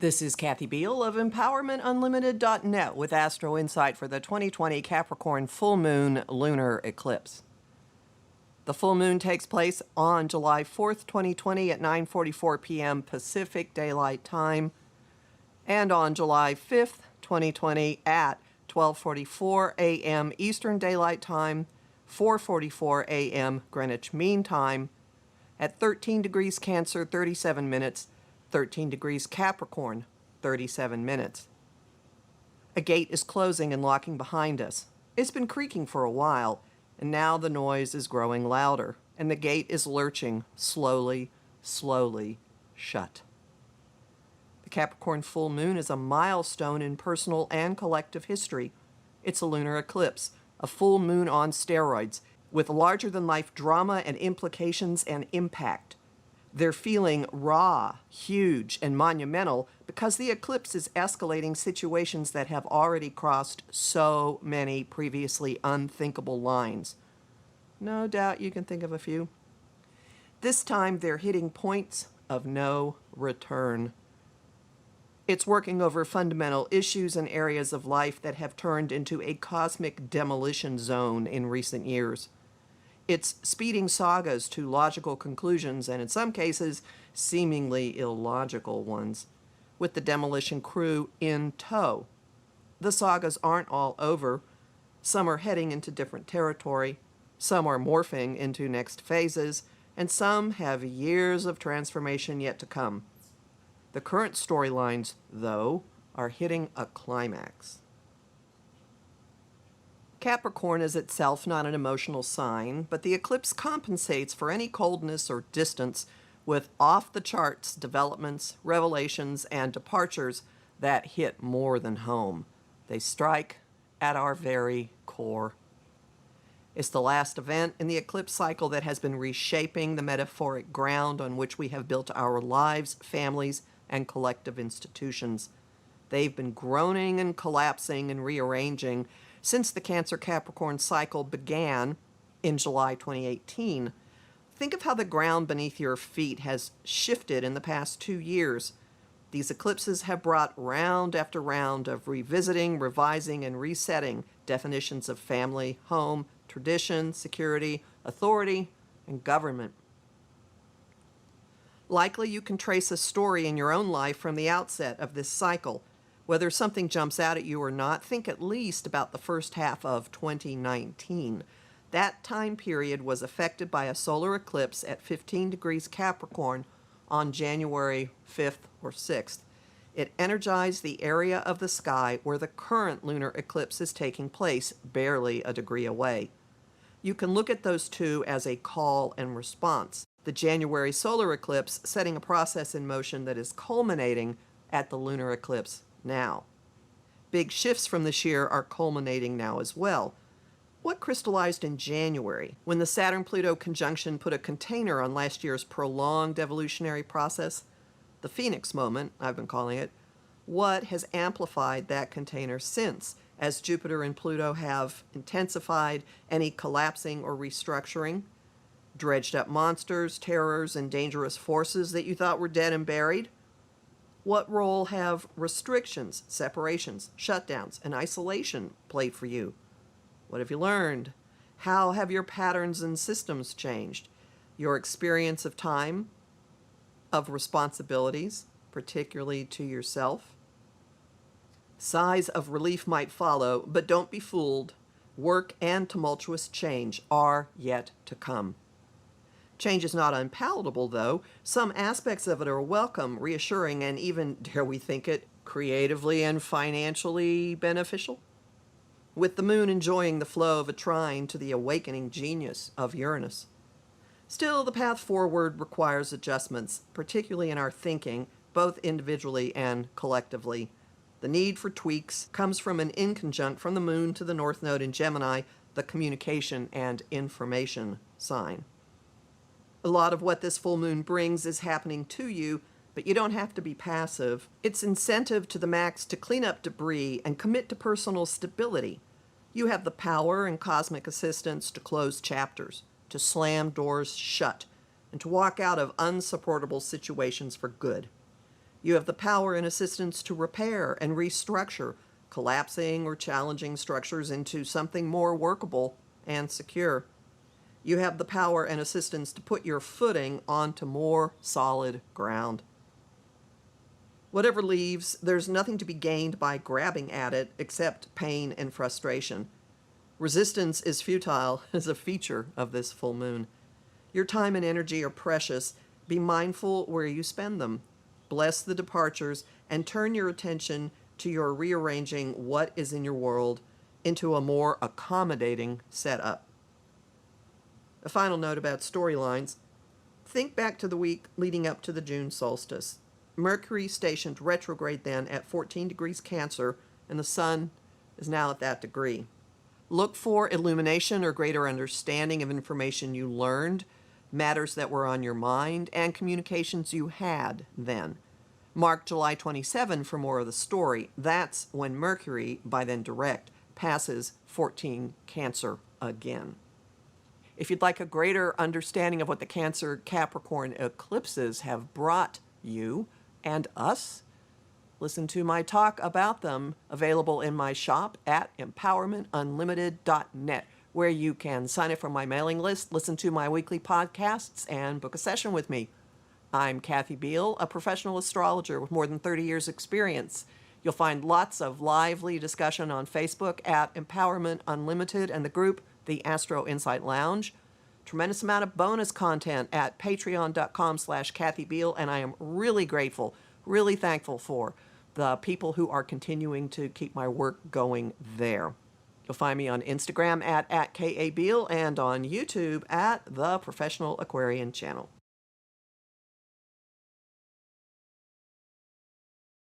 This is Kathy Beal of EmpowermentUnlimited.net with Astro-Insight for the 2020 Capricorn full moon lunar eclipse. The full moon takes place on July 4th, 2020 at 9:44 p.m. Pacific Daylight Time and on July 5th, 2020 at 12:44 a.m. Eastern Daylight Time, 4:44 a.m. Greenwich Mean Time at 13 degrees Cancer, 37 minutes, 13 degrees Capricorn, 37 minutes. A gate is closing and locking behind us. It's been creaking for a while, and now the noise is growing louder, and the gate is lurching slowly, slowly shut. The Capricorn full moon is a milestone in personal and collective history. It's a lunar eclipse, a full moon on steroids, with larger-than-life drama and implications and impact. They're feeling raw, huge, and monumental because the eclipse is escalating situations that have already crossed so many previously unthinkable lines. No doubt you can think of a few. This time they're hitting points of no return. It's working over fundamental issues and areas of life that have turned into a cosmic demolition zone in recent years. It's speeding sagas to logical conclusions, and in some cases, seemingly illogical ones, with the demolition crew in tow. The sagas aren't all over. Some are heading into different territory, some are morphing into next phases, and some have years of transformation yet to come. The current storylines, though, are hitting a climax. Capricorn is itself not an emotional sign, but the eclipse compensates for any coldness or distance with off-the-charts developments, revelations, and departures that hit more than home. They strike at our very core. It's the last event in the eclipse cycle that has been reshaping the metaphoric ground on which we have built our lives, families, and collective institutions. They've been groaning and collapsing and rearranging since the Cancer-Capricorn cycle began in July 2018. Think of how the ground beneath your feet has shifted in the past 2 years. These eclipses have brought round after round of revisiting, revising, and resetting definitions of family, home, tradition, security, authority, and government. Likely you can trace a story in your own life from the outset of this cycle. Whether something jumps out at you or not, think at least about the first half of 2019. That time period was affected by a solar eclipse at 15 degrees Capricorn on January 5th or 6th. It energized the area of the sky where the current lunar eclipse is taking place, barely a degree away. You can look at those two as a call and response. The January solar eclipse setting a process in motion that is culminating at the lunar eclipse now. Big shifts from this year are culminating now as well. What crystallized in January, when the Saturn-Pluto conjunction put a container on last year's prolonged evolutionary process? The Phoenix moment, I've been calling it. What has amplified that container since, as Jupiter and Pluto have intensified any collapsing or restructuring? Dredged up monsters, terrors, and dangerous forces that you thought were dead and buried? What role have restrictions, separations, shutdowns, and isolation played for you? What have you learned? How have your patterns and systems changed? Your experience of time, of responsibilities, particularly to yourself? Sighs of relief might follow, but don't be fooled. Work and tumultuous change are yet to come. Change is not unpalatable, though. Some aspects of it are welcome, reassuring, and even, dare we think it, creatively and financially beneficial. With the moon enjoying the flow of a trine to the awakening genius of Uranus. Still, the path forward requires adjustments, particularly in our thinking, both individually and collectively. The need for tweaks comes from an inconjunct from the moon to the North Node in Gemini, the communication and information sign. A lot of what this full moon brings is happening to you, but you don't have to be passive. It's incentive to the max to clean up debris and commit to personal stability. You have the power and cosmic assistance to close chapters, to slam doors shut, and to walk out of unsupportable situations for good. You have the power and assistance to repair and restructure collapsing or challenging structures into something more workable and secure. You have the power and assistance to put your footing onto more solid ground. Whatever leaves, there's nothing to be gained by grabbing at it except pain and frustration. Resistance is futile as a feature of this full moon. Your time and energy are precious. Be mindful where you spend them. Bless the departures and turn your attention to your rearranging what is in your world into a more accommodating setup. A final note about storylines. Think back to the week leading up to the June solstice. Mercury stationed retrograde then at 14 degrees Cancer, and the Sun is now at that degree. Look for illumination or greater understanding of information you learned, matters that were on your mind, and communications you had then. Mark July 27 for more of the story. That's when Mercury, by then direct, passes 14 Cancer again. If you'd like a greater understanding of what the Cancer-Capricorn eclipses have brought you and us, listen to my talk about them, available in my shop at empowermentunlimited.net, where you can sign up for my mailing list, listen to my weekly podcasts, and book a session with me. I'm Kathy Beal, a professional astrologer with more than 30 years' experience. You'll find lots of lively discussion on Facebook at Empowerment Unlimited and the group, the Astro-Insight Lounge. Tremendous amount of bonus content at patreon.com/Kathy Beal, and I am really grateful, really thankful for the people who are continuing to keep my work going there. You'll find me on Instagram at KABeal and on YouTube at The Professional Aquarian Channel.